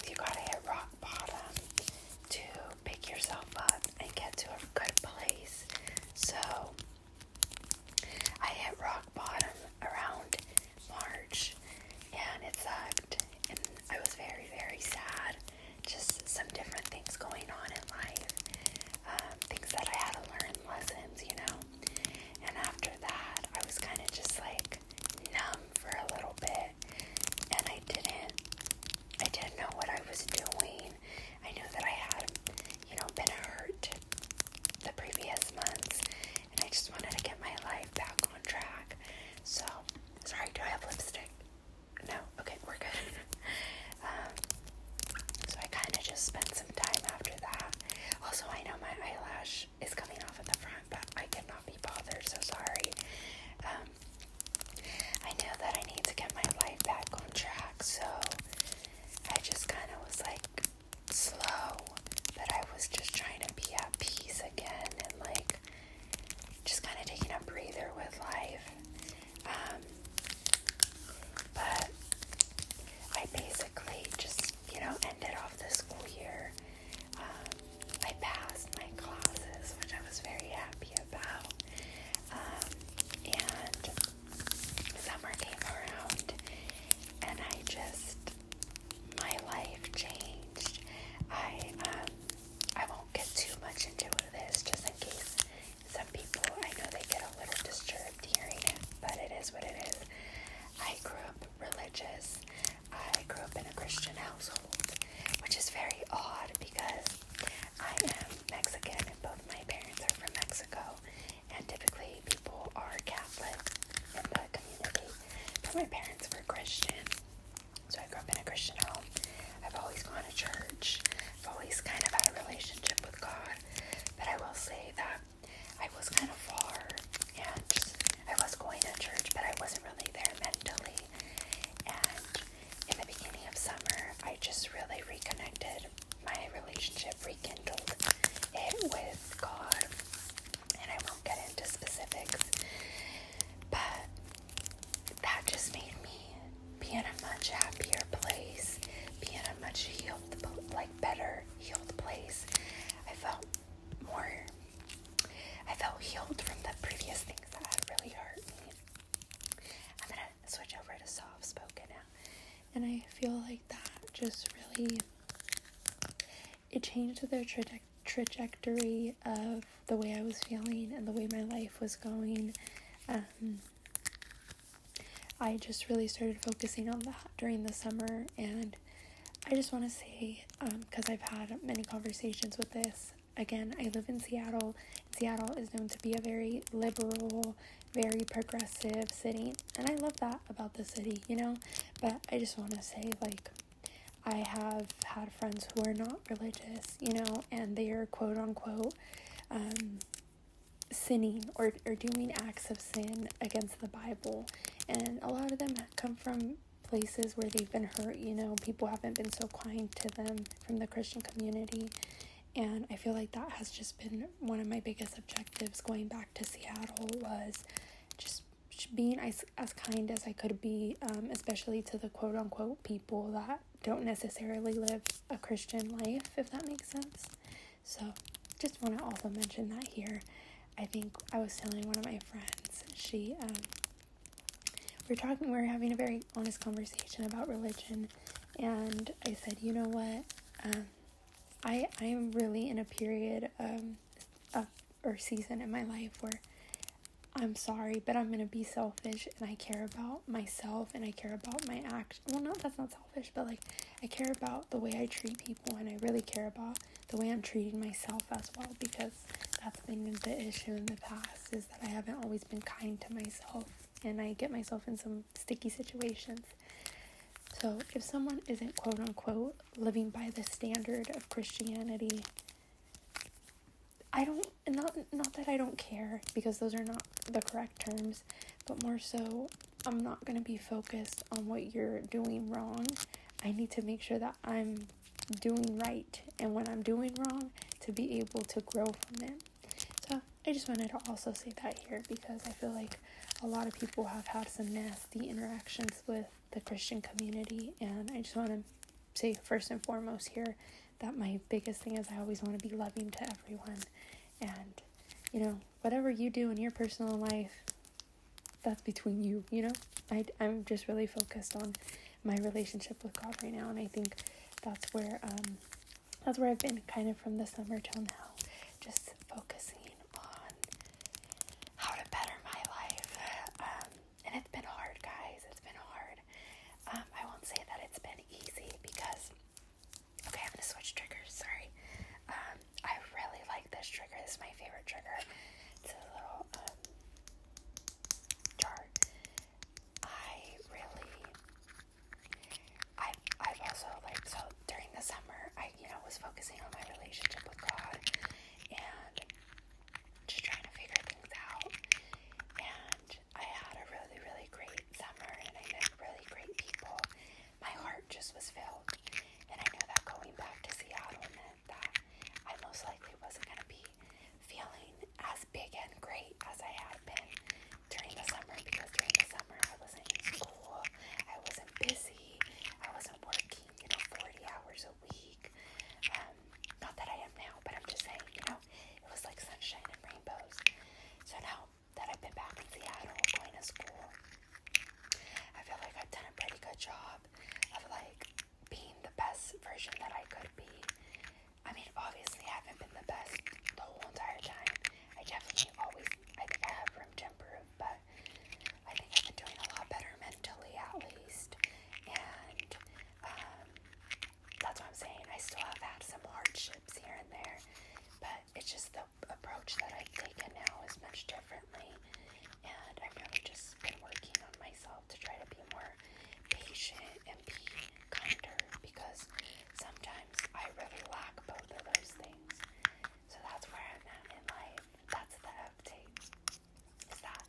sometimes you gotta hit rock bottom to pick yourself up and get to a good place. So I hit rock bottom around March, and it sucked, and I was very, very sad. Just some different things going on in life, things that I had to learn, lessons, and after that I was kind of just like numb for a little bit, and I didn't know what I was doing. I knew that I had been hurt the previous months, and I just wanted to get my life back on track. So, sorry, do I have lipstick? No? Okay, we're good. So I kind of just spent some time after that. Also, I know my eyelash is coming off at the front, but I cannot be bothered, so sorry. I knew that I need to get my life back on track, so I just kind of was like slow, but I was just trying to be at peace again, and like just kind of taking a breather with life. But I basically just, ended off the school year. I passed my classes, which I was very happy about. And summer came around, and my life changed. I won't get too much into this, just in case some people, I know they get a little disturbed hearing it, but it is what it is. I grew up religious. I grew up in a Christian household, which is very odd because I am Mexican and both my parents are from Mexico, and typically people are Catholic in the community, but my parents were Christian, so I grew up in a Christian home. I've always gone to church. I've always kind of had a relationship with God, but I will say that I was kind of far, and I was going to church, but I wasn't really there mentally. And in the beginning of summer, I just really reconnected my relationship, rekindled it with God, and I won't get into specifics, but that just made me be in a much happier place, be in a much better healed place. I felt healed from the previous things that had really hurt me. I'm gonna switch over to soft spoken now, and I feel like that just really, it changed the trajectory of the way I was feeling and the way my life was going. I just really started focusing on that during the summer, and I just want to say, because I've had many conversations with this, again, I live in Seattle. Seattle is known to be a very liberal, very progressive city, and I love that about the city, but I just want to say, I have had friends who are not religious, and they are quote-unquote sinning or doing acts of sin against the Bible, and a lot of them come from places where they've been hurt, people haven't been so kind to them from the Christian community, and I feel like that has just been one of my biggest objectives going back to Seattle, was just being as kind as I could be, especially to the quote-unquote people that don't necessarily live a Christian life, if that makes sense. So just want to also mention that here. I think I was telling one of my friends, we were having a very honest conversation about religion, and I said, you know what, I'm really in a period or season in my life where I'm sorry, but I'm going to be selfish, and I care about myself, and I care about my action. Well, no, that's not selfish, but I care about the way I treat people, and I really care about the way I'm treating myself as well, because that's been the issue in the past, is that I haven't always been kind to myself, and I get myself in some sticky situations. So if someone isn't quote-unquote living by the standard of Christianity, not that I don't care, because those are not the correct terms, but more so, I'm not going to be focused on what you're doing wrong. I need to make sure that I'm doing right, and when I'm doing wrong, to be able to grow from it. So I just wanted to also say that here, because I feel like a lot of people have had some nasty interactions with the Christian community, and I just want to say first and foremost here that my biggest thing is I always want to be loving to everyone. And, whatever you do in your personal life, that's between you, I'm just really focused on my relationship with God right now. And I think that's where I've been kind of from the summer till now, just focusing on how to better my life. And it's been hard, guys. It's been hard. I won't say that it's been easy because, okay, I'm going to switch triggers. Sorry. I really like this trigger. This is my favorite trigger. It's a little jar. I've also, so during the summer, I was focusing on my relationship with God and just trying to figure things out. And I had a really, really great summer, and I met really great people. My heart just was filled. And I knew that going back to Seattle meant that I most likely wasn't going to be feeling as big and great as I had been during the summer, because during the summer I wasn't in school, I wasn't busy, I wasn't working, 40 hours a week. Not that I am now, but I'm just saying, it was like sunshine and rainbows. So now that I've been back in Seattle going to school, I feel like I've done a pretty good job of being the best version that I could be. I mean, obviously I haven't been the best the whole entire time. I think I have room to improve, but I think I've been doing a lot better mentally, at least. And that's what I'm saying. I still have had some hardships here and there, but it's just the approach that I've taken now is much differently. And I've really just been working on myself to try to be more patient and be kinder, because sometimes I really lack both of those things. So that's where I'm at in life. That's the update. Is that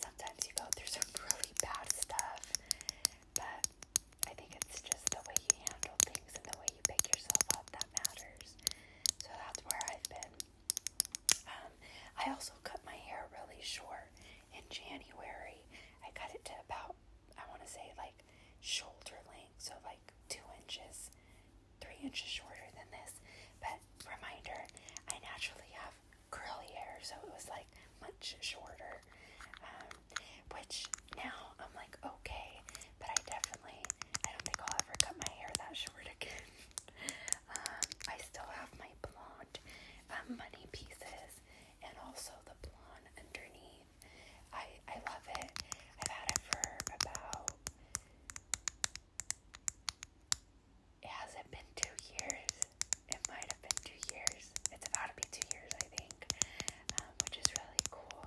sometimes you go through some really bad stuff, but I think it's just the way you handle things and the way you pick yourself up that matters. So that's where I've been. I also cut my hair really short in January. I cut it to about, I want to say shoulder length, so 2 inches, 3 inches shorter than this. But reminder, I naturally have curly hair, so it was much shorter, which now I'm okay, but I don't think I'll ever cut my hair that short again. I still have my blonde money pieces and also the blonde underneath. I love it. I've had it for about, has it been 2 years? It might have been 2 years. It's about to be 2 years, I think, which is really cool.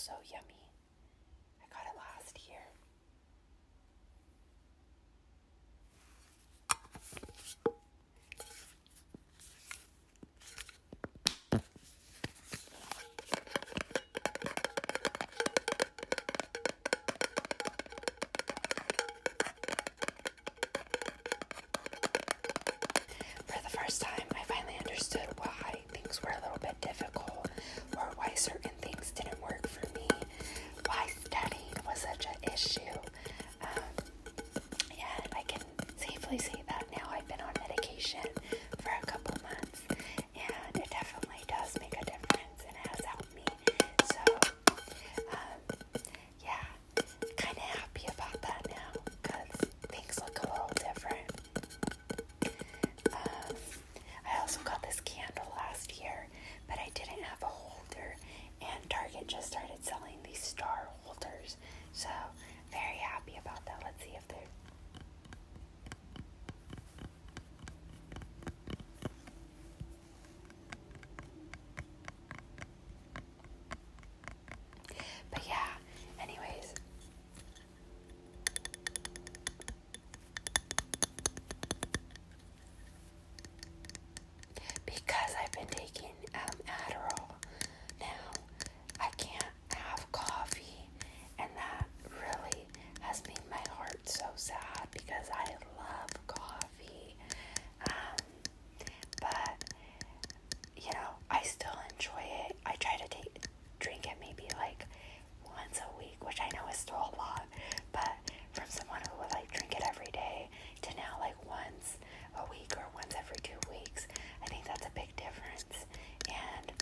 so yummy. I got it last year. For the first time, I finally understood why things were a little bit difficult, or why certain things didn't work for me, why studying was such an issue. And I can safely say that now I've been on medication for a couple months, and it definitely does make a difference, and it has helped me. So, yeah, kind of happy about that now, because things look a little different. I also got this candle last year, but I didn't have a holder, and Target just started selling these star holders, so very happy about that. Let's see if they're... But yeah, anyways, because I've been taking Adderall now, I can't have coffee, and that really has made my heart so sad because I love coffee. But you know, I still enjoy it. I try to drink it maybe like once a week, which I know is still a lot, but from someone who would like drink it every day to now like once a week or once every 2 weeks, I think that's a big difference. And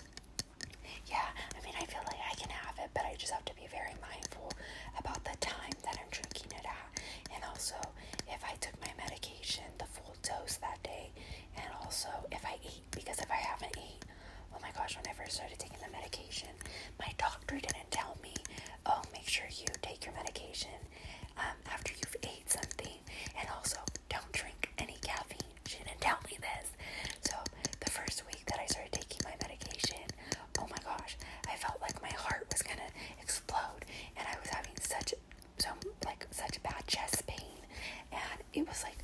yeah, I mean, I feel like I can have it, but I just have to be very mindful about the time that I'm drinking it at, and also if I took my medication the full dose that day, and also if I ate, because if I haven't ate, oh my gosh, when I first started taking the medication, my doctor didn't tell me, oh, make sure you take your medication after you've ate something, and also don't drink any caffeine. She didn't tell me this. So the first week that I started taking my medication, oh my gosh, I felt like my heart was gonna explode, and I was having such bad chest pain, and it was like